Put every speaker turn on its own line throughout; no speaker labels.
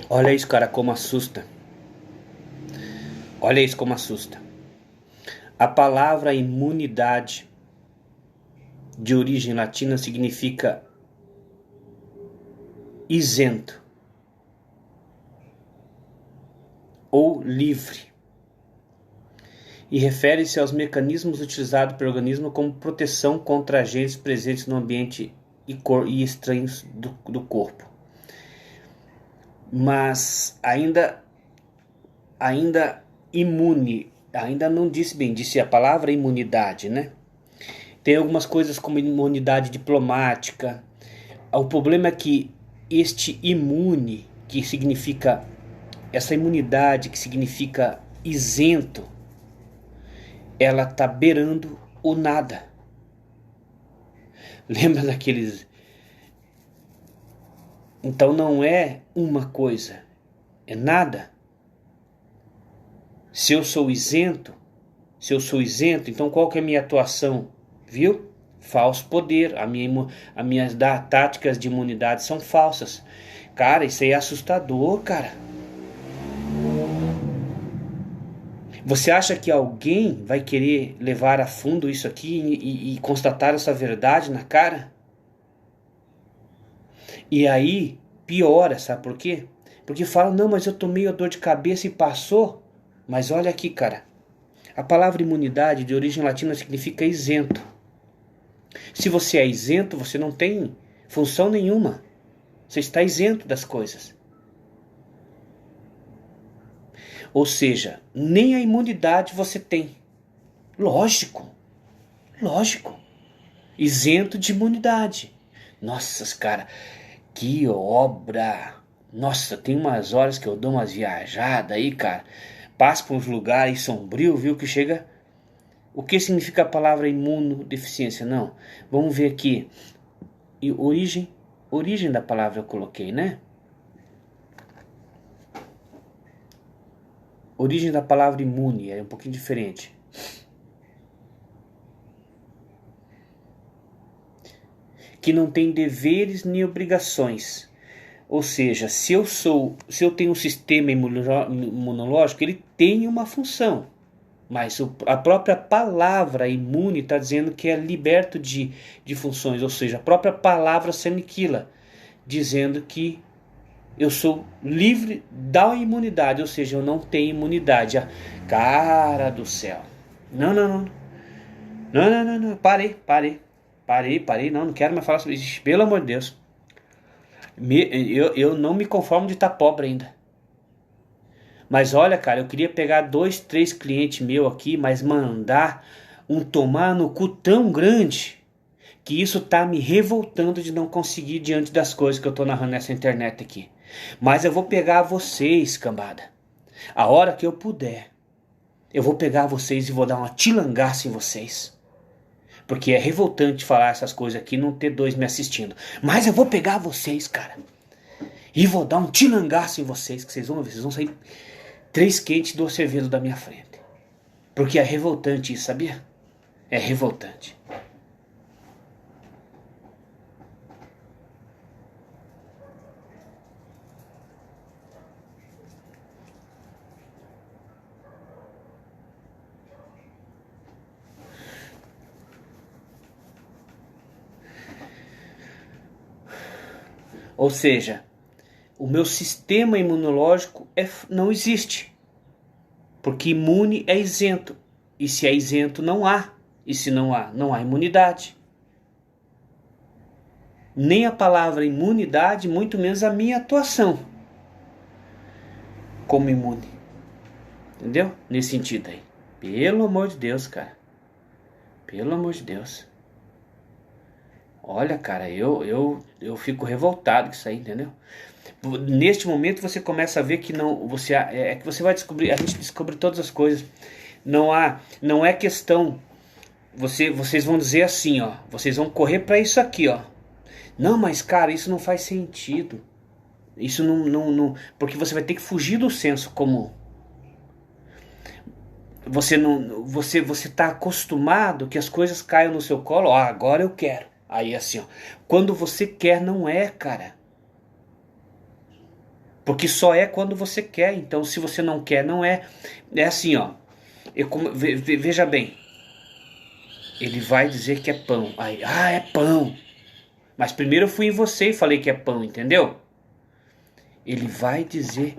Olha isso, cara, como assusta. Olha isso como assusta. A palavra imunidade, de origem latina, significa isento ou livre, e refere-se aos mecanismos utilizados pelo organismo como proteção contra agentes presentes no ambiente e estranhos do corpo. Mas ainda imune, ainda não disse bem, disse a palavra imunidade, né? Tem algumas coisas como imunidade diplomática. O problema é que este imune, que significa, essa imunidade que significa isento, ela está beirando o nada. Lembra daqueles... Então não é uma coisa, é nada. Se eu sou isento, então qual que é a minha atuação? Viu? Falso poder. As minhas táticas de imunidade são falsas. Cara, isso aí é assustador, cara. Você acha que alguém vai querer levar a fundo isso aqui e constatar essa verdade na cara? E aí piora, sabe por quê? Porque fala, não, mas eu tomei a dor de cabeça e passou. Mas olha aqui, cara. A palavra imunidade de origem latina significa isento. Se você é isento, você não tem função nenhuma. Você está isento das coisas. Ou seja, nem a imunidade você tem. Lógico. Isento de imunidade. Nossa, cara, que obra. Nossa, tem umas horas que eu dou umas viajadas aí, cara. Passo por uns lugares sombrios, viu, que chega... O que significa a palavra imunodeficiência? Não. Vamos ver aqui. E origem da palavra eu coloquei, né? Origem da palavra imune é um pouquinho diferente. Que não tem deveres nem obrigações. Ou seja, se eu tenho um sistema imunológico, ele tem uma função. Mas a própria palavra imune está dizendo que é liberto de funções. Ou seja, a própria palavra se aniquila, dizendo que eu sou livre da imunidade. Ou seja, eu não tenho imunidade. Cara do céu. Não. Parei. Não quero mais falar sobre isso. Pelo amor de Deus. Eu não me conformo de estar pobre ainda. Mas olha, cara, eu queria pegar 2, 3 clientes meus aqui, mas mandar um tomar no cu tão grande que isso tá me revoltando de não conseguir diante das coisas que eu tô narrando nessa internet aqui. Mas eu vou pegar vocês, cambada. A hora que eu puder, eu vou pegar vocês e vou dar uma tilangaça em vocês. Porque é revoltante falar essas coisas aqui e não ter 2 me assistindo. Mas eu vou pegar vocês, cara. E vou dar um tilangaço em vocês, que vocês vão sair 3 quentes do cerveja da minha frente. Porque é revoltante isso, sabia? É revoltante. Ou seja, o meu sistema imunológico não existe. Porque imune é isento. E se é isento, não há. E se não há imunidade. Nem a palavra imunidade, muito menos a minha atuação como imune. Entendeu? Nesse sentido aí. Pelo amor de Deus, cara. Pelo amor de Deus. Olha, cara, eu fico revoltado com isso aí, entendeu? Neste momento você começa a ver que não, que você vai descobrir, a gente descobre todas as coisas. Não é questão, vocês vão dizer assim, ó, vocês vão correr para isso aqui, ó. Não, mas cara, isso não faz sentido. Isso não, porque você vai ter que fugir do senso comum. Você tá acostumado que as coisas caiam no seu colo, ó, agora eu quero. Aí assim, ó, quando você quer não é, cara. Porque só é quando você quer. Então, se você não quer, não é. É assim, ó. Veja bem. Ele vai dizer que é pão. Aí, é pão. Mas primeiro eu fui em você e falei que é pão, entendeu? Ele vai dizer,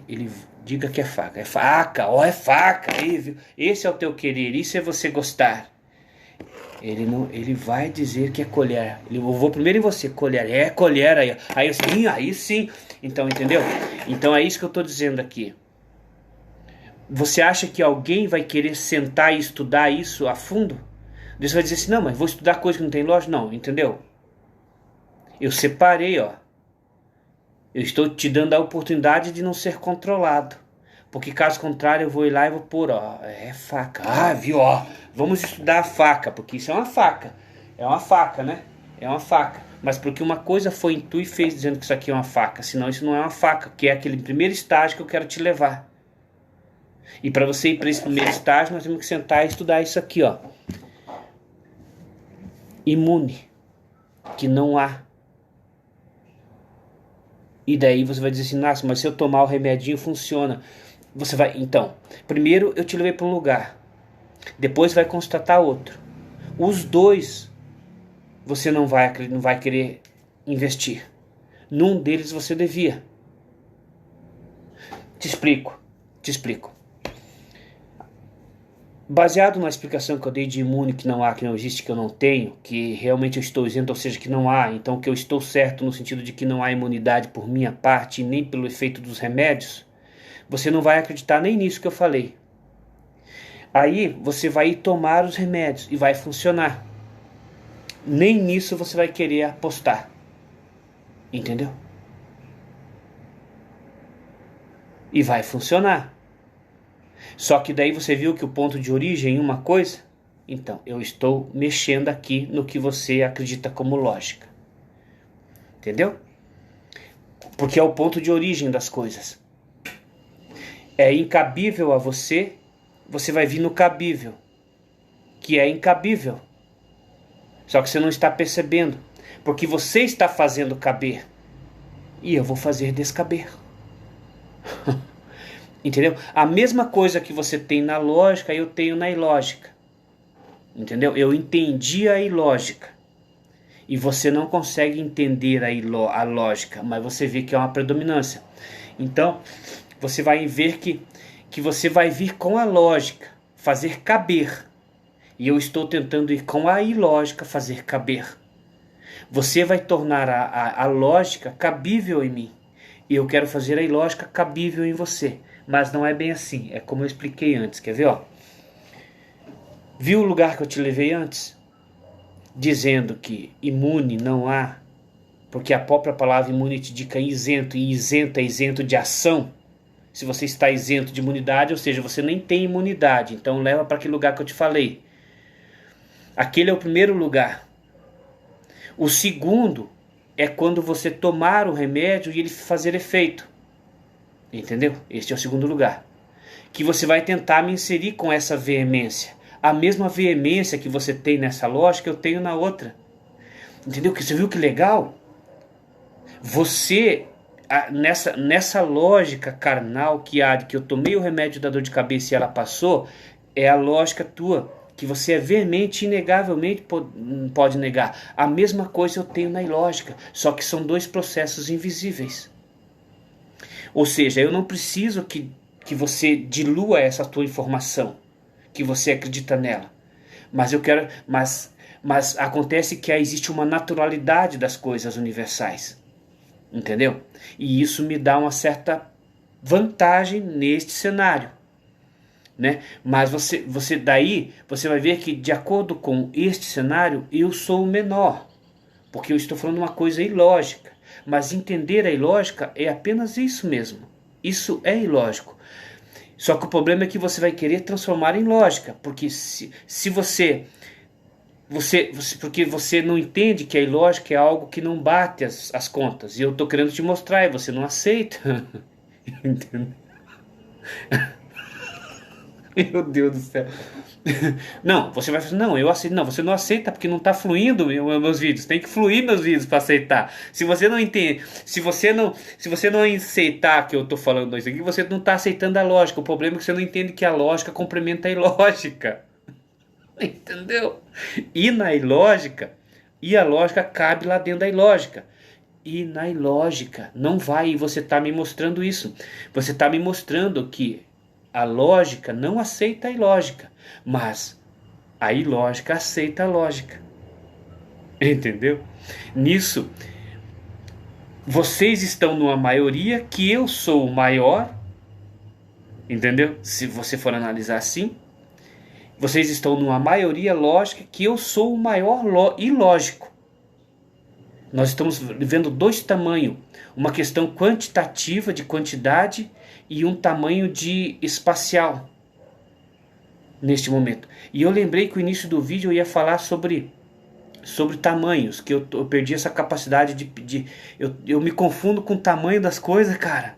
ele diga que é faca. É faca, é faca. Aí, viu? Esse é o teu querer, isso é você gostar. Ele vai dizer que é colher. Eu vou primeiro em você, colher. É colher aí. Aí sim. Então, entendeu? Então é isso que eu estou dizendo aqui. Você acha que alguém vai querer sentar e estudar isso a fundo? Deus vai dizer assim, não, mas vou estudar coisa que não tem lógica? Não, entendeu? Eu separei, ó. Eu estou te dando a oportunidade de não ser controlado. Porque caso contrário eu vou ir lá e vou pôr, ó, é faca. Viu, ó, vamos estudar a faca, porque isso é uma faca. É uma faca, né? É uma faca. Mas porque uma coisa foi em tu e fez dizendo que isso aqui é uma faca. Senão isso não é uma faca, que é aquele primeiro estágio que eu quero te levar. E para você ir para esse primeiro estágio, nós temos que sentar e estudar isso aqui, ó. Imune, que não há. E daí você vai dizer assim, nossa, mas se eu tomar o remedinho funciona. Você vai, então, primeiro eu te levei para um lugar, depois vai constatar outro. Os dois você não vai querer investir. Num deles você devia. Te explico. Baseado na explicação que eu dei de imune, que não há, que não existe, que eu não tenho, que realmente eu estou isento, ou seja, que não há, então que eu estou certo no sentido de que não há imunidade por minha parte, nem pelo efeito dos remédios, você não vai acreditar nem nisso que eu falei. Aí você vai ir tomar os remédios e vai funcionar. Nem nisso você vai querer apostar. Entendeu? E vai funcionar. Só que daí você viu que o ponto de origem é uma coisa? Então, eu estou mexendo aqui no que você acredita como lógica. Entendeu? Porque é o ponto de origem das coisas. É incabível a você, você vai vir no cabível, que é incabível. Só que você não está percebendo, porque você está fazendo caber, e eu vou fazer descaber. Entendeu? A mesma coisa que você tem na lógica, eu tenho na ilógica. Entendeu? Eu entendi a ilógica. E você não consegue entender a lógica, mas você vê que é uma predominância. Então, você vai ver que você vai vir com a lógica, fazer caber. E eu estou tentando ir com a ilógica, fazer caber. Você vai tornar a lógica cabível em mim. E eu quero fazer a ilógica cabível em você. Mas não é bem assim. É como eu expliquei antes. Quer ver? Ó? Viu o lugar que eu te levei antes? Dizendo que imune não há. Porque a própria palavra imune te indica isento. E isento é isento de ação. Se você está isento de imunidade, ou seja, você nem tem imunidade. Então leva para aquele lugar que eu te falei. Aquele é o primeiro lugar. O segundo é quando você tomar o remédio e ele fazer efeito. Entendeu? Este é o segundo lugar. Que você vai tentar me inserir com essa veemência. A mesma veemência que você tem nessa lógica, eu tenho na outra. Entendeu? Você viu que legal? Você, nessa lógica carnal que há de que eu tomei o remédio da dor de cabeça e ela passou, é a lógica tua. Que você é veemente, inegavelmente pode negar. A mesma coisa eu tenho na ilógica. Só que são dois processos invisíveis. Ou seja, eu não preciso que você dilua essa tua informação, que você acredita nela. Mas eu quero, mas acontece que existe uma naturalidade das coisas universais. Entendeu? E isso me dá uma certa vantagem neste cenário. Né? Mas você daí você vai ver que de acordo com este cenário eu sou o menor. Porque eu estou falando uma coisa ilógica. Mas entender a ilógica é apenas isso mesmo. Isso é ilógico. Só que o problema é que você vai querer transformar em lógica. Porque se você porque você não entende que a ilógica é algo que não bate as contas. E eu estou querendo te mostrar e você não aceita. Entendeu? Meu Deus do céu. Não, você vai falar, não, eu aceito. Não, você não aceita porque não está fluindo meus vídeos. Tem que fluir meus vídeos para aceitar. Se você não entende, se você não aceitar que eu estou falando isso aqui, você não está aceitando a lógica. O problema é que você não entende que a lógica complementa a ilógica. Entendeu? E na ilógica, e a lógica cabe lá dentro da ilógica. E na ilógica não vai, e você está me mostrando isso. Você está me mostrando que a lógica não aceita a ilógica, mas a ilógica aceita a lógica. Entendeu? Nisso, vocês estão numa maioria que eu sou o maior. Entendeu? Se você for analisar assim, vocês estão numa maioria lógica que eu sou o maior ilógico. Nós estamos vendo dois tamanhos, uma questão quantitativa de quantidade e um tamanho de espacial neste momento. E eu lembrei que o início do vídeo eu ia falar sobre tamanhos, que eu perdi essa capacidade eu me confundo com o tamanho das coisas, cara.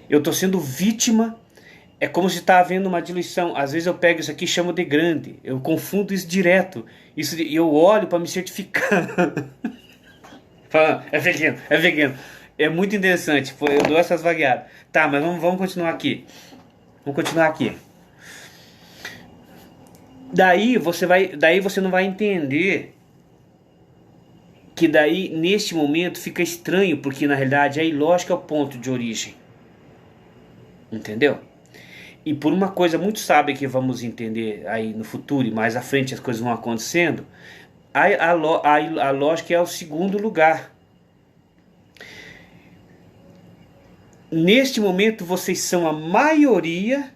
Eu estou sendo vítima. É como se está havendo uma diluição. Às vezes eu pego isso aqui e chamo de grande. Eu confundo isso direto. Eu olho para me certificar. Falando, é pequeno, é pequeno. É muito interessante. Eu dou essas vagueadas. Tá, mas vamos continuar aqui. Vamos continuar aqui. Daí você não vai entender que daí neste momento fica estranho, porque na realidade a ilógica é o ponto de origem. Entendeu? E por uma coisa muito sábia que vamos entender aí no futuro e mais à frente as coisas vão acontecendo, a lógica é o segundo lugar. Neste momento vocês são a maioria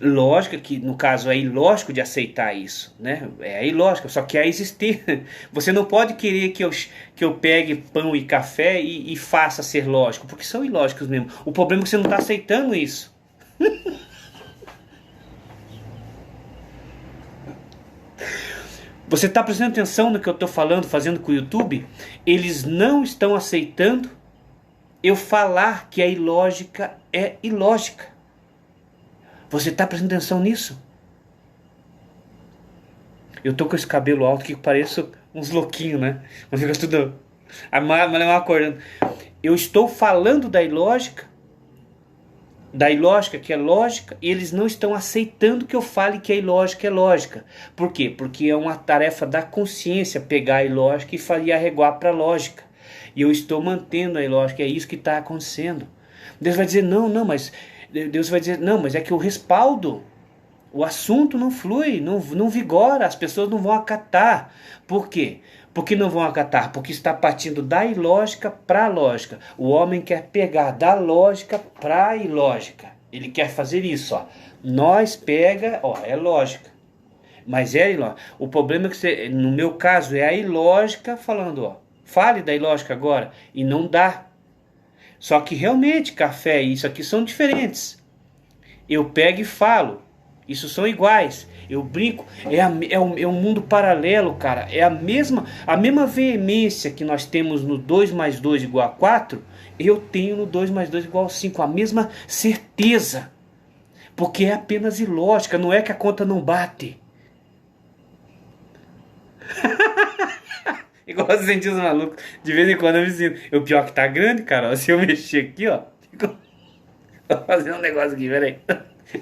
lógica, que no caso é ilógico de aceitar isso, né? É ilógico, só que é existir. Você não pode querer que eu pegue pão e café e faça ser lógico, porque são ilógicos mesmo. O problema é que você não está aceitando isso. Você está prestando atenção no que eu estou falando, fazendo com o YouTube? Eles não estão aceitando eu falar que a ilógica é ilógica. Você está prestando atenção nisso? Eu tô com esse cabelo alto que pareço uns louquinhos, né? Mas fica tudo... A Malemar acordando. Eu estou falando da ilógica que é lógica, e eles não estão aceitando que eu fale que a ilógica é lógica. Por quê? Porque é uma tarefa da consciência pegar a ilógica e arreguar para a lógica. E eu estou mantendo a ilógica, é isso que está acontecendo. Deus vai dizer, não, mas é que o respaldo, o assunto não flui, não vigora, as pessoas não vão acatar. Por quê? Por que não vão acatar? Porque está partindo da ilógica para a lógica. O homem quer pegar da lógica para a ilógica. Ele quer fazer isso, ó. Nós pega, ó, é lógica. Mas é ilógica. O problema é que no meu caso, é a ilógica falando, ó. Fale da ilógica agora. E não dá. Só que realmente café e isso aqui são diferentes. Eu pego e falo. Isso são iguais. Eu brinco. É um mundo paralelo, cara. É a mesma veemência que nós temos no 2 mais 2 igual a 4. Eu tenho no 2 mais 2 igual a 5. A mesma certeza. Porque é apenas ilógica. Não é que a conta não bate. Igual os cientistas malucos. De vez em quando eu me sinto. O pior que tá grande, cara. Se eu mexer aqui, ó. Vou fazer um negócio aqui, peraí.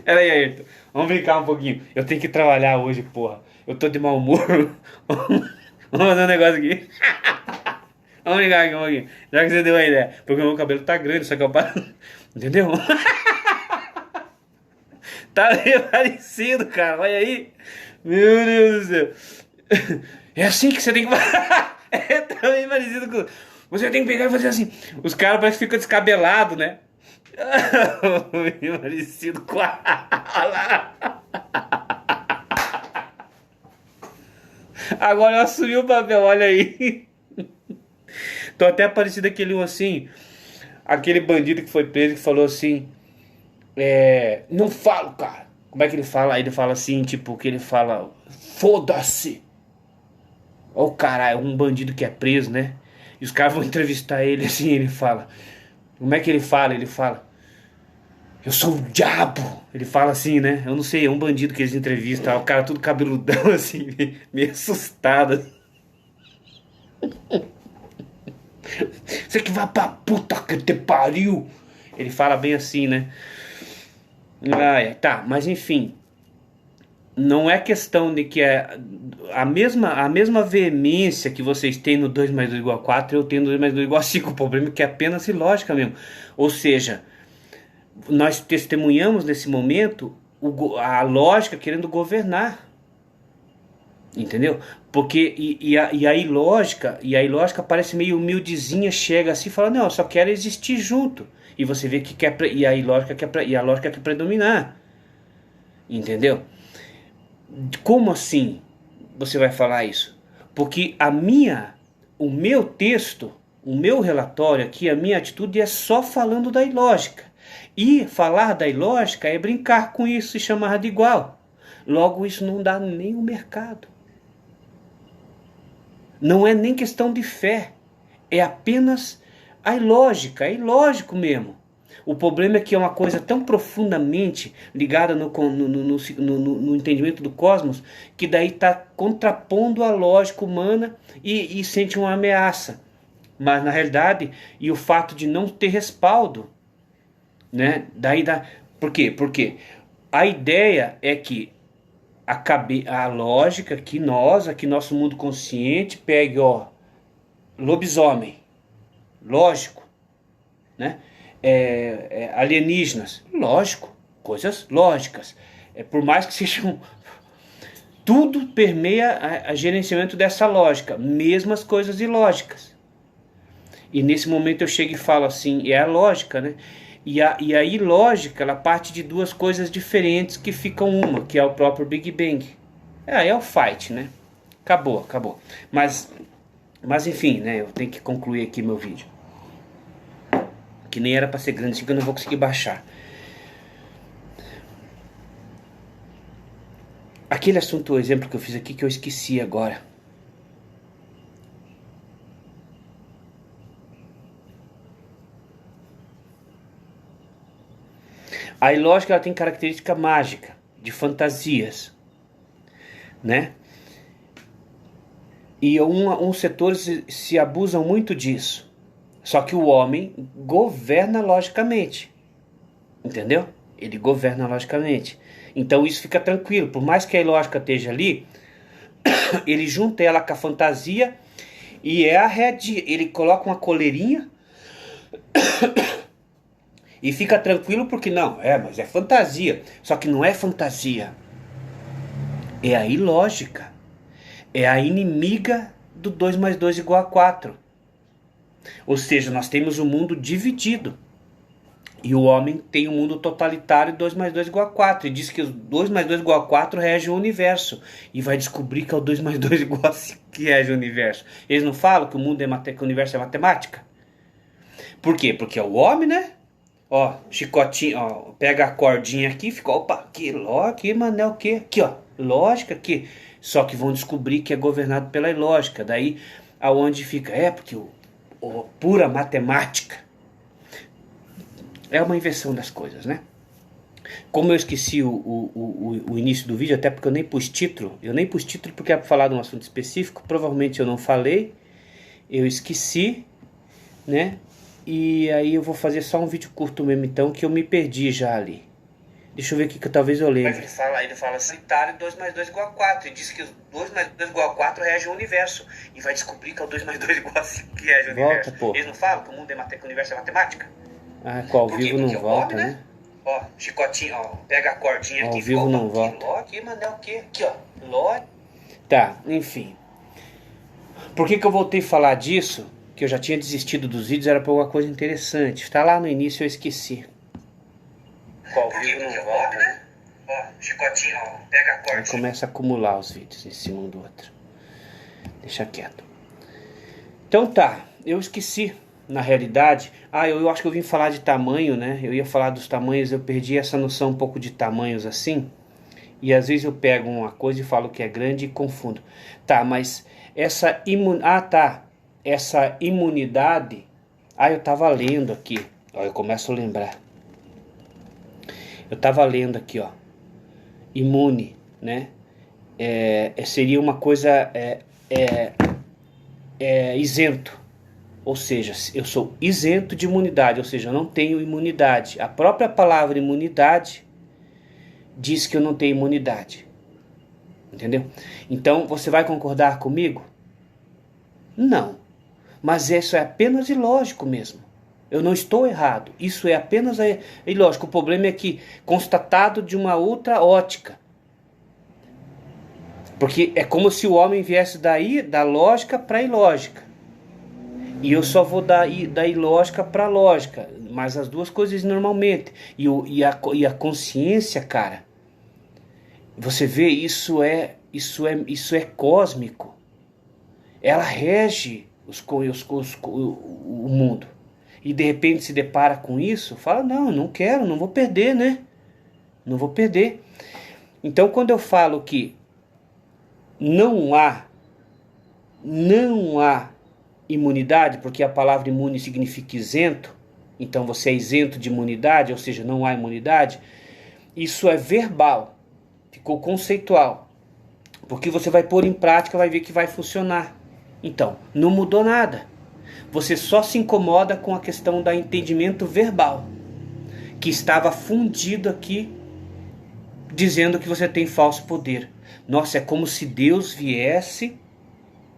Peraí, Ayrton. Vamos brincar um pouquinho. Eu tenho que trabalhar hoje, porra. Eu tô de mau humor. Vamos fazer um negócio aqui. Vamos brincar aqui um pouquinho. Já que você deu uma ideia. Porque o meu cabelo tá grande, só que eu paro. Entendeu? Tá meio parecido, cara. Olha aí. Meu Deus do céu. É assim que você tem que... É também parecido com... Você tem que pegar e fazer assim. Os caras parecem que ficam descabelados, né? Parecido com a... Agora eu assumi o papel, olha aí. Tô até parecido aquele assim. Aquele bandido que foi preso que falou assim... não falo, cara. Como é que ele fala? Aí ele fala assim, tipo, que ele fala... Foda-se. Ó o caralho, um bandido que é preso, né? E os caras vão entrevistar ele assim, ele fala... Como é que ele fala? Ele fala... Eu sou o diabo. Ele fala assim, né? Eu não sei, é um bandido que eles entrevistam. O cara tudo cabeludão, assim, meio assustado. Você que vai pra puta que te pariu. Ele fala bem assim, né? Tá, mas enfim. Não é questão de que é a mesma veemência que vocês têm no 2 mais 2 igual a 4, eu tenho no 2 mais 2 igual a 5. O problema é que é apenas ilógica mesmo. Ou seja, nós testemunhamos nesse momento a lógica querendo governar. Entendeu? Porque a ilógica parece meio humildezinha, chega assim e fala, não, eu só quero existir junto. E você vê que quer, e a lógica quer predominar. Entendeu? Como assim você vai falar isso? Porque o meu texto, o meu relatório aqui, a minha atitude é só falando da ilógica. E falar da ilógica é brincar com isso e chamar de igual. Logo, isso não dá nem o mercado. Não é nem questão de fé. É apenas a ilógica, é ilógico mesmo. O problema é que é uma coisa tão profundamente ligada no entendimento do cosmos, que daí está contrapondo a lógica humana e sente uma ameaça. Mas na realidade, e o fato de não ter respaldo, né? Por quê? Porque a ideia é que a lógica que aqui nosso mundo consciente, pegue, ó, lobisomem, lógico, né? Alienígenas, lógico, coisas lógicas. Por mais que sejam. Tudo permeia a gerenciamento dessa lógica, mesmo as coisas ilógicas. E nesse momento eu chego e falo assim, é a lógica, né? E a ilógica, ela parte de duas coisas diferentes que ficam uma, que é o próprio Big Bang. É o fight, né? Acabou. Mas enfim, né? Eu tenho que concluir aqui meu vídeo. Que nem era para ser grande, assim que eu não vou conseguir baixar. Aquele assunto, o exemplo que eu fiz aqui, que eu esqueci agora. A ilógica, ela tem característica mágica, de fantasias, né? E uns setores se abusam muito disso. Só que o homem governa logicamente. Entendeu? Ele governa logicamente. Então isso fica tranquilo. Por mais que a ilógica esteja ali, ele junta ela com a fantasia e ele coloca uma coleirinha e fica tranquilo porque não, mas é fantasia. Só que não é fantasia. É a ilógica. É a inimiga do 2 mais 2 igual a 4. Ou seja, nós temos um mundo dividido. E o homem tem um mundo totalitário, 2 mais 2 igual a 4. E diz que 2 mais 2 igual a 4 rege o universo. E vai descobrir que é o 2 mais 2 igual a 5 que rege o universo. Eles não falam que que o universo é matemática? Por quê? Porque é o homem, né? Ó, chicotinho, ó, pega a cordinha aqui e fica, opa, aqui, mané, o quê? Aqui, ó, lógica aqui. Só que vão descobrir que é governado pela ilógica. Daí, aonde fica, porque pura matemática. É uma inversão das coisas, né? Como eu esqueci o início do vídeo, até porque eu nem pus título. Eu nem pus título porque é para falar de um assunto específico. Provavelmente eu não falei. Eu esqueci, né? E aí eu vou fazer só um vídeo curto mesmo, então, que eu me perdi já ali. Deixa eu ver aqui que talvez eu lembre. Ele fala assim, 2 mais 2 igual a 4. E diz que 2 mais 2 igual a 4 rege o universo. E vai descobrir que é o 2 mais 2 igual a 5 que rege o universo. Pô. Eles não falam que o mundo que o universo é matemática? Ao vivo não volta, né? Ó, chicotinho, ó, pega a cordinha aqui. Ao vivo não volta. Aqui, mané, o quê? Aqui, ó. Tá, enfim. Por que eu voltei a falar disso? Que eu já tinha desistido dos vídeos, era por alguma coisa interessante. Tá lá no início, eu esqueci. Ao vivo não volta, né? Ó, chicotinho, ó, pega a cordinha. Aí começa a acumular os vídeos em cima um do outro. Deixa quieto. Então tá, eu esqueci. Na realidade, eu acho que eu vim falar de tamanho, né? Eu ia falar dos tamanhos, eu perdi essa noção um pouco de tamanhos assim. E às vezes eu pego uma coisa e falo que é grande e confundo. Tá, mas essa imunidade. Eu tava lendo aqui. Ó, eu começo a lembrar. Eu estava lendo aqui, ó, imune, né? Seria uma coisa isento, ou seja, eu sou isento de imunidade, ou seja, eu não tenho imunidade. A própria palavra imunidade diz que eu não tenho imunidade, entendeu? Então, você vai concordar comigo? Não, mas isso é apenas ilógico mesmo. Eu não estou errado, isso é apenas ilógico. O problema é que constatado de uma outra ótica. Porque é como se o homem viesse daí, da lógica para a ilógica. E eu só vou da ilógica para a lógica. Mas as duas coisas normalmente. E a consciência, cara, você vê, isso é cósmico. Ela rege o mundo. E de repente se depara com isso, fala, não, eu não quero, não vou perder, né? Não vou perder. Então quando eu falo que não há imunidade, porque a palavra imune significa isento, então você é isento de imunidade, ou seja, não há imunidade, isso é verbal, ficou conceitual, porque você vai pôr em prática, vai ver que vai funcionar. Então, não mudou nada, você só se incomoda com a questão do entendimento verbal, que estava fundido aqui, dizendo que você tem falso poder. Nossa, é como se Deus viesse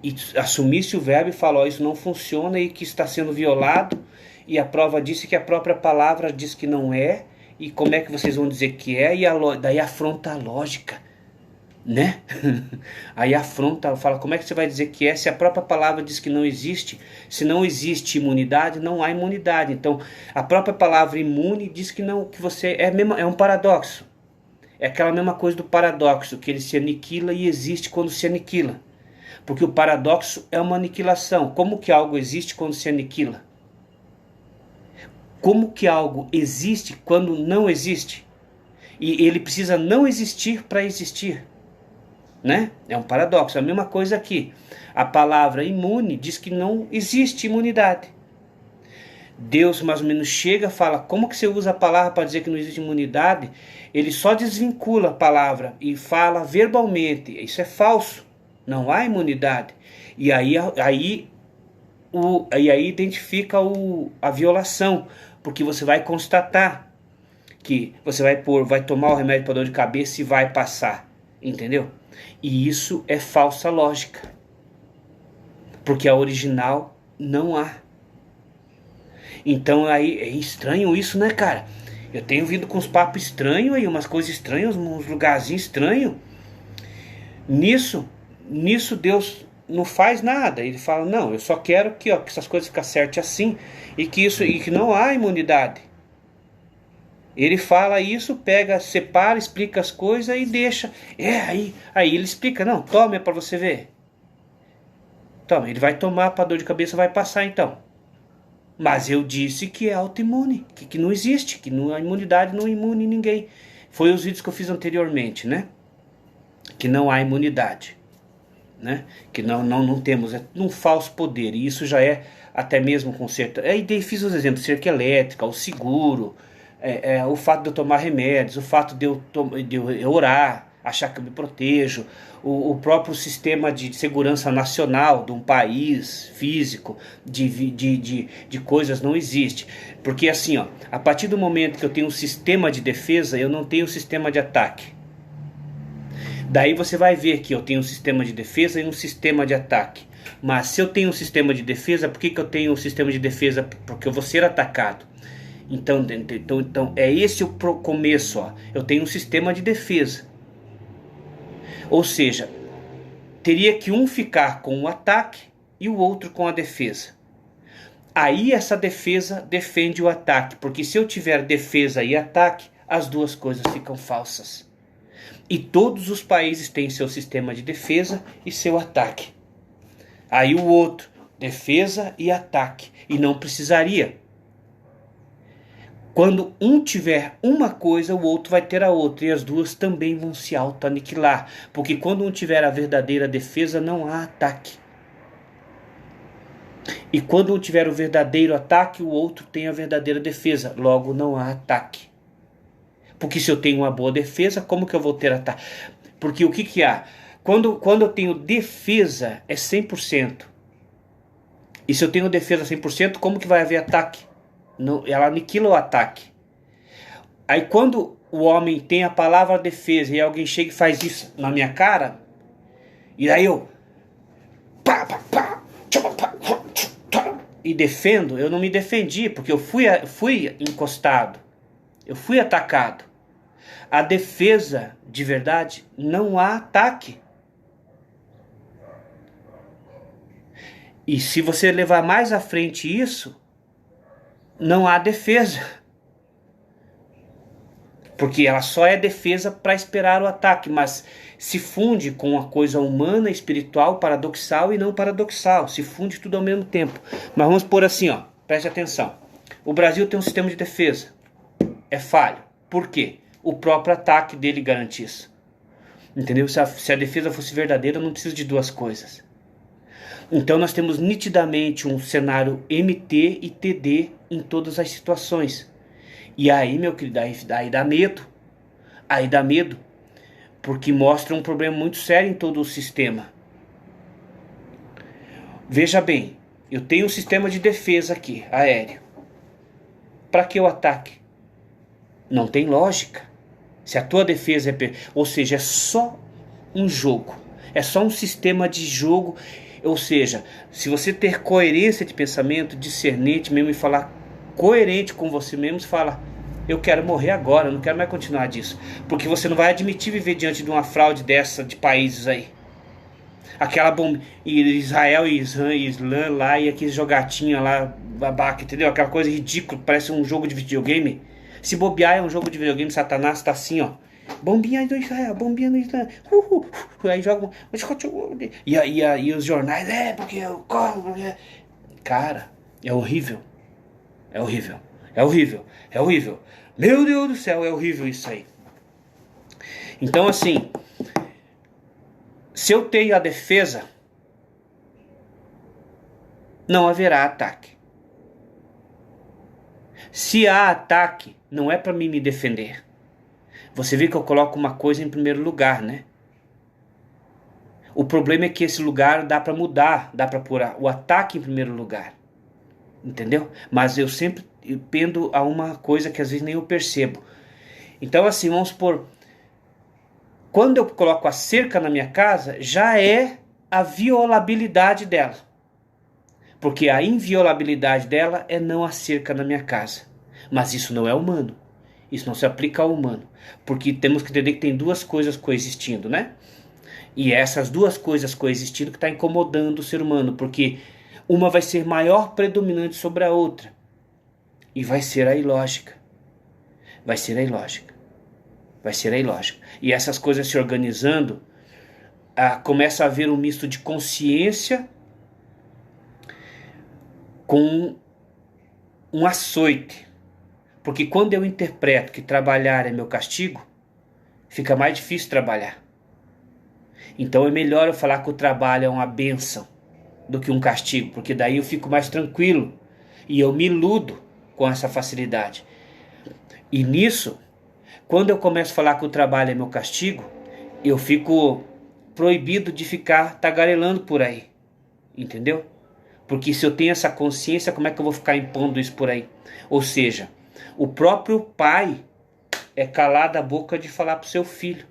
e assumisse o verbo e falou, isso não funciona e que está sendo violado, e a prova disso é que a própria palavra diz que não é, e como é que vocês vão dizer que é? E daí afronta a lógica, né? Aí afronta, fala, como é que você vai dizer que é se a própria palavra diz que não existe? Se não existe imunidade, não há imunidade. Então, a própria palavra imune diz que não, que você é um paradoxo. É aquela mesma coisa do paradoxo, que ele se aniquila e existe quando se aniquila. Porque o paradoxo é uma aniquilação. Como que algo existe quando se aniquila? Como que algo existe quando não existe? E ele precisa não existir para existir, né? É um paradoxo. É a mesma coisa aqui. A palavra imune diz que não existe imunidade. Deus mais ou menos chega e fala, como que você usa a palavra para dizer que não existe imunidade? Ele só desvincula a palavra e fala verbalmente. Isso é falso. Não há imunidade. E aí identifica a violação, porque você vai constatar que você vai tomar o remédio para dor de cabeça e vai passar, entendeu? E isso é falsa lógica, porque a original não há. Então aí é estranho isso, né, cara? Eu tenho vindo com uns papos estranhos aí, umas coisas estranhas, uns lugarzinhos estranhos. Nisso Deus não faz nada. Ele fala, não, eu só quero que essas coisas fiquem certas assim, e que não há imunidade. Ele fala isso, pega, separa, explica as coisas e deixa. Aí ele explica, não, tome para você ver. Toma, ele vai tomar para dor de cabeça, vai passar então. Mas eu disse que é autoimune, que não existe, que a imunidade não imune ninguém. Foi os vídeos que eu fiz anteriormente, né? Que não há imunidade, né? Que não temos, é um falso poder. E isso já é até mesmo com certa... Aí fiz os exemplos, cerca elétrica, o seguro, o fato de eu tomar remédios, o fato de eu orar, achar que eu me protejo, o próprio sistema de segurança nacional de um país físico, de coisas não existe. Porque assim, a partir do momento que eu tenho um sistema de defesa, eu não tenho um sistema de ataque. Daí você vai ver que eu tenho um sistema de defesa e um sistema de ataque. Mas se eu tenho um sistema de defesa, por que eu tenho um sistema de defesa? Porque eu vou ser atacado. Então é esse o começo. Eu tenho um sistema de defesa. Ou seja, teria que um ficar com o ataque e o outro com a defesa. Aí essa defesa defende o ataque. Porque se eu tiver defesa e ataque, as duas coisas ficam falsas. E todos os países têm seu sistema de defesa e seu ataque. Aí o outro, defesa e ataque. E não precisaria. Quando um tiver uma coisa, o outro vai ter a outra. E as duas também vão se auto-aniquilar. Porque quando um tiver a verdadeira defesa, não há ataque. E quando um tiver o verdadeiro ataque, o outro tem a verdadeira defesa. Logo, não há ataque. Porque se eu tenho uma boa defesa, como que eu vou ter ataque? Porque o que que há? Quando eu tenho defesa, é 100%. E se eu tenho defesa 100%, como que vai haver ataque? Não, ela aniquila o ataque. Aí quando o homem tem a palavra defesa e alguém chega e faz isso na minha cara, e aí eu e defendo, eu não me defendi, porque eu fui encostado, eu fui atacado. A defesa de verdade, não há ataque. E se você levar mais à frente isso, não há defesa. Porque ela só é defesa para esperar o ataque, mas se funde com a coisa humana, espiritual, paradoxal e não paradoxal. Se funde tudo ao mesmo tempo. Mas vamos pôr assim, ó, preste atenção. O Brasil tem um sistema de defesa. É falho. Por quê? O próprio ataque dele garante isso. Entendeu? Se a defesa fosse verdadeira, não precisa de duas coisas. Então nós temos nitidamente um cenário MT e TD em todas as situações. E aí, meu querido, aí dá medo. Aí dá medo. Porque mostra um problema muito sério em todo o sistema. Veja bem, eu tenho um sistema de defesa aqui, aéreo. Para que o ataque? Não tem lógica. Se a tua defesa é... Ou seja, é só um jogo. É só um sistema de jogo. Ou seja, se você ter coerência de pensamento, discernente mesmo e falar coerente com você mesmo, você fala, eu quero morrer agora, eu não quero mais continuar disso. Porque você não vai admitir viver diante de uma fraude dessa de países aí. Aquela bomba, Israel e Islã lá, e aqueles jogatinhos lá, babaca, entendeu? Aquela coisa ridícula, parece um jogo de videogame. Se bobear é um jogo de videogame, Satanás tá assim, ó. Bombinha do Israel, bombinha do Islã. Aí joga. E os jornais, porque eu corro. Cara, é horrível. É horrível. É horrível. É horrível. Meu Deus do céu, é horrível isso aí. Então, assim, se eu tenho a defesa, não haverá ataque. Se há ataque, não é para mim me defender. Você vê que eu coloco uma coisa em primeiro lugar, né? O problema é que esse lugar dá para mudar, dá para pôr o ataque em primeiro lugar. Entendeu? Mas eu sempre pendo a uma coisa que às vezes nem eu percebo. Então assim, vamos supor, quando eu coloco a cerca na minha casa, já é a violabilidade dela. Porque a inviolabilidade dela é não a cerca na minha casa. Mas isso não é humano. Isso não se aplica ao humano. Porque temos que entender que tem duas coisas coexistindo, né? E essas duas coisas coexistindo que está incomodando o ser humano. Porque uma vai ser maior predominante sobre a outra. E vai ser a ilógica. Vai ser a ilógica. Vai ser a ilógica. E essas coisas se organizando, começa a haver um misto de consciência com um açoite. Porque quando eu interpreto que trabalhar é meu castigo, fica mais difícil trabalhar. Então é melhor eu falar que o trabalho é uma bênção do que um castigo, porque daí eu fico mais tranquilo e eu me iludo com essa facilidade. E nisso, quando eu começo a falar que o trabalho é meu castigo, eu fico proibido de ficar tagarelando por aí. Entendeu? Porque se eu tenho essa consciência, como é que eu vou ficar impondo isso por aí? Ou seja, o próprio pai é calado a boca de falar para o seu filho.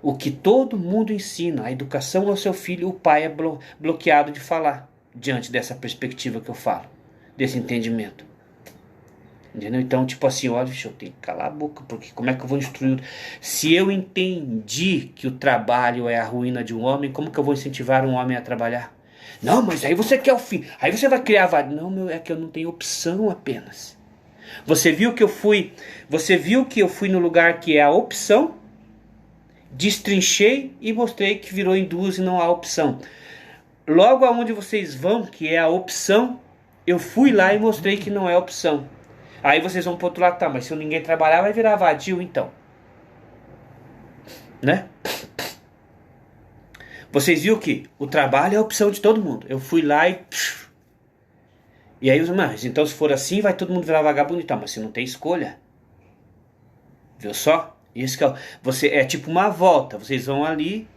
O que todo mundo ensina, a educação ao seu filho, o pai é bloqueado de falar. Diante dessa perspectiva que eu falo, desse entendimento. Entendeu? Então, tipo assim, olha, eu tenho que calar a boca, porque como é que eu vou instruir? Se eu entendi que o trabalho é a ruína de um homem, como que eu vou incentivar um homem a trabalhar? Não, mas aí você quer o fim, aí você vai criar vários. Não, é que eu não tenho opção apenas. Você viu que eu fui no lugar que é a opção, destrinchei e mostrei que virou em duas e não há opção. Logo aonde vocês vão, que é a opção, eu fui lá e mostrei que não é opção. Aí vocês vão pro outro lado, tá, mas se ninguém trabalhar vai virar vadio então. Né? Vocês viram que o trabalho é a opção de todo mundo. Eu fui lá e... E aí os irmãos, então se for assim vai todo mundo virar vagabundo e tal, mas você não tem escolha. Viu só? Isso que você é tipo uma volta. Vocês vão ali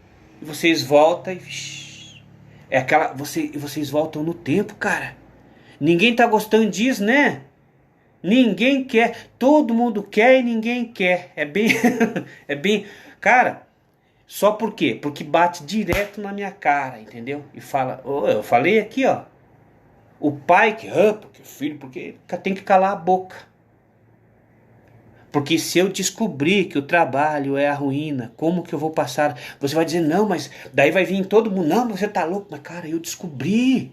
e vocês voltam e é aquela vocês voltam no tempo, cara. Ninguém tá gostando disso, né? Ninguém quer, todo mundo quer e ninguém quer. É bem é bem, cara, só por quê? Porque bate direto na minha cara, entendeu? E fala, oh, eu falei aqui, ó. O pai que, porque o filho, porque tem que calar a boca. Porque se eu descobrir que o trabalho é a ruína, como que eu vou passar? Você vai dizer, não, mas daí vai vir todo mundo, não, você tá louco. Mas cara, eu descobri.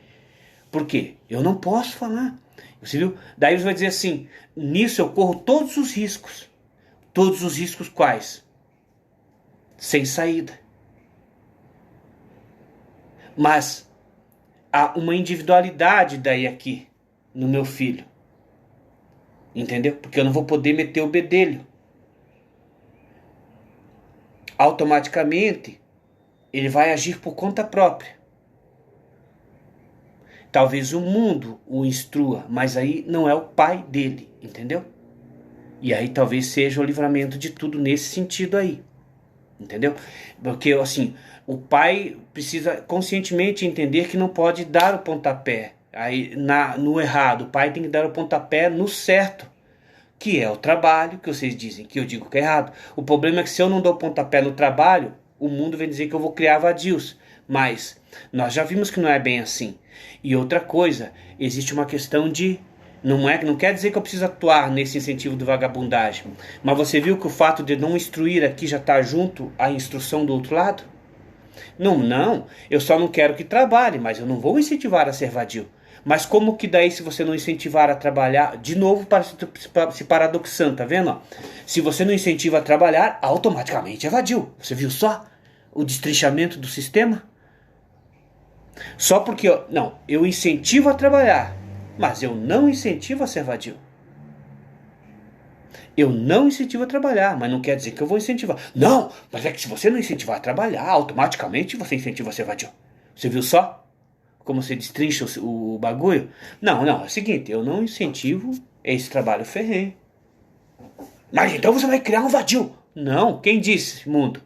Por quê? Eu não posso falar. Você viu? Daí você vai dizer assim, nisso eu corro todos os riscos. Todos os riscos quais? Sem saída. Mas há uma individualidade daí aqui no meu filho. Entendeu? Porque eu não vou poder meter o bedelho. Automaticamente, ele vai agir por conta própria. Talvez o mundo o instrua, mas aí não é o pai dele, entendeu? E aí talvez seja o livramento de tudo nesse sentido aí, entendeu? Porque assim, o pai precisa conscientemente entender que não pode dar o pontapé aí no errado. O pai tem que dar o pontapé no certo, que é o trabalho, que vocês dizem que eu digo que é errado. O problema é que se eu não dou pontapé no trabalho, o mundo vem dizer que eu vou criar vadios. Mas nós já vimos que não é bem assim. E outra coisa, existe uma questão de... Não quer dizer que eu preciso atuar nesse incentivo de vagabundagem. Mas você viu que o fato de não instruir aqui já está junto à instrução do outro lado? Não, eu só não quero que trabalhe, mas eu não vou incentivar a ser vadio. Mas como que daí, se você não incentivar a trabalhar, de novo se paradoxando, tá vendo? Se você não incentiva a trabalhar, automaticamente é vadio. Você viu só o destrinchamento do sistema? Só porque eu incentivo a trabalhar, mas eu não incentivo a ser vadio. Eu não incentivo a trabalhar, mas não quer dizer que eu vou incentivar. Não, mas é que se você não incentivar a trabalhar, automaticamente você incentiva a ser vadio. Você viu só como você destrincha o bagulho? Não, é o seguinte, eu não incentivo esse trabalho ferrenho. Mas então você vai criar um vadio. Não, quem disse, mundo?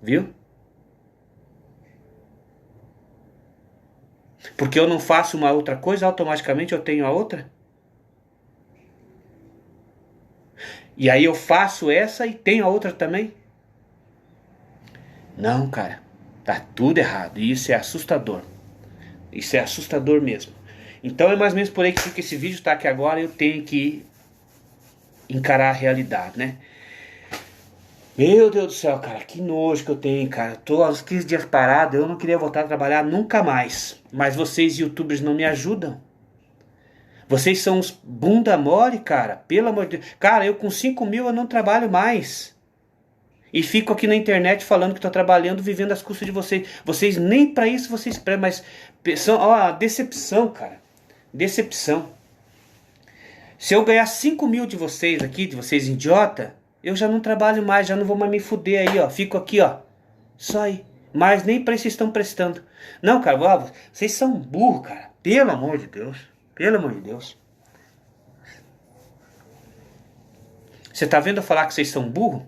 Viu? Porque eu não faço uma outra coisa, automaticamente eu tenho a outra? E aí eu faço essa e tenho a outra também? Não, cara. Tá tudo errado. E isso é assustador. Isso é assustador mesmo. Então é mais ou menos por aí que porque esse vídeo está aqui agora, eu tenho que encarar a realidade, né? Meu Deus do céu, cara, que nojo que eu tenho, cara. Tô há uns 15 dias parado, eu não queria voltar a trabalhar nunca mais. Mas vocês, youtubers, não me ajudam. Vocês são uns bunda mole, cara. Pelo amor de Deus. Cara, eu com 5 mil eu não trabalho mais. E fico aqui na internet falando que estou trabalhando, vivendo às custas de vocês. Vocês nem para isso vocês prestam, mas ó, decepção, cara. Decepção. Se eu ganhar 5 mil de vocês aqui, de vocês idiota, eu já não trabalho mais, já não vou mais me fuder aí, ó. Fico aqui, ó. Só aí. Mas nem para isso vocês estão prestando. Não, cara, ó, vocês são burros, cara. Pelo amor de Deus. Pelo amor de Deus. Você tá vendo eu falar que vocês são burros?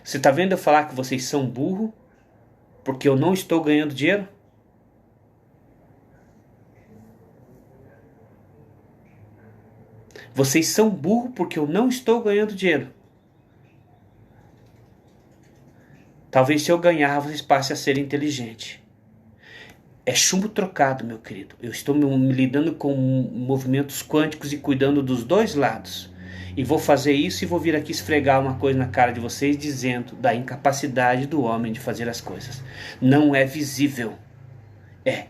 Você tá vendo eu falar que vocês são burros porque eu não estou ganhando dinheiro? Vocês são burros porque eu não estou ganhando dinheiro. Talvez se eu ganhar, vocês passem a ser inteligentes. É chumbo trocado, meu querido. Eu estou me lidando com movimentos quânticos e cuidando dos dois lados. E vou fazer isso e vou vir aqui esfregar uma coisa na cara de vocês dizendo da incapacidade do homem de fazer as coisas. Não é visível. É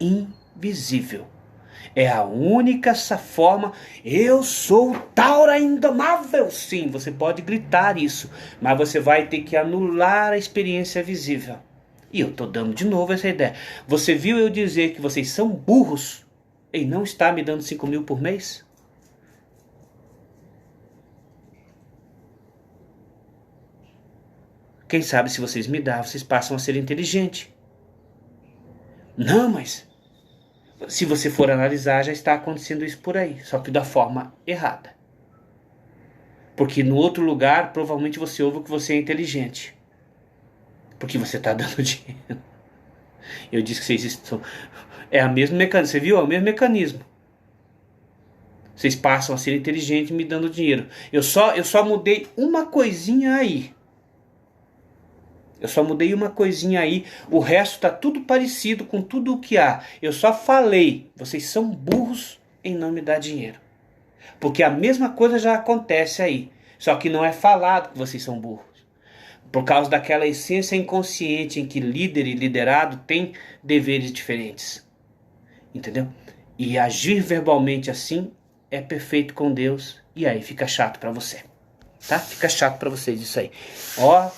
invisível. É a única forma. Eu sou Taura indomável. Sim, você pode gritar isso, mas você vai ter que anular a experiência visível. E eu tô dando de novo essa ideia. Você viu eu dizer que vocês são burros e não está me dando 5 mil por mês? Quem sabe se vocês me dão, vocês passam a ser inteligentes. Não, mas Se você for analisar, já está acontecendo isso por aí, só que da forma errada. Porque no outro lugar, provavelmente você ouve que você é inteligente. Porque você está dando dinheiro. Eu disse que vocês estão... É a mesma mecanismo, você viu? É o mesmo mecanismo. Vocês passam a ser inteligentes me dando dinheiro. Eu só mudei uma coisinha aí. O resto está tudo parecido com tudo o que há. Eu só falei, vocês são burros em não me dar dinheiro. Porque a mesma coisa já acontece aí. Só que não é falado que vocês são burros. Por causa daquela essência inconsciente em que líder e liderado têm deveres diferentes. Entendeu? E agir verbalmente assim é perfeito com Deus. E aí fica chato para você. Tá? Fica chato para vocês isso aí. Ó,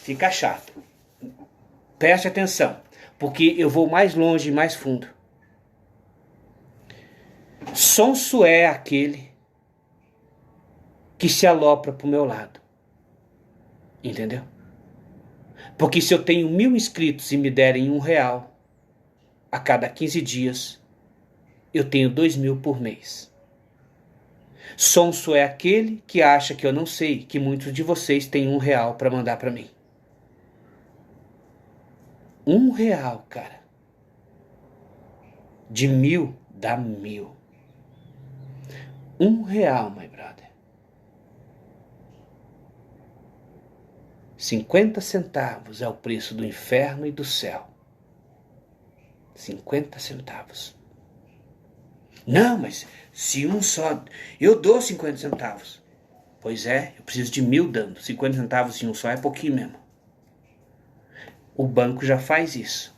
fica chato. Preste atenção. Porque eu vou mais longe e mais fundo. Sonso é aquele que se alopra pro meu lado. Entendeu? Porque se eu tenho 1000 inscritos e me derem R$1 a cada 15 dias, eu tenho 2.000 por mês. Sonso é aquele que acha que eu não sei que muitos de vocês têm R$1 para mandar para mim. R$1, cara. De 1000 dá 1000. R$1, my brother. 50 centavos é o preço do inferno e do céu. 50 centavos. Não, mas se um só... Eu dou 50 centavos. Pois é, eu preciso de 1000 dando. 50 centavos se um só é pouquinho mesmo. O banco já faz isso.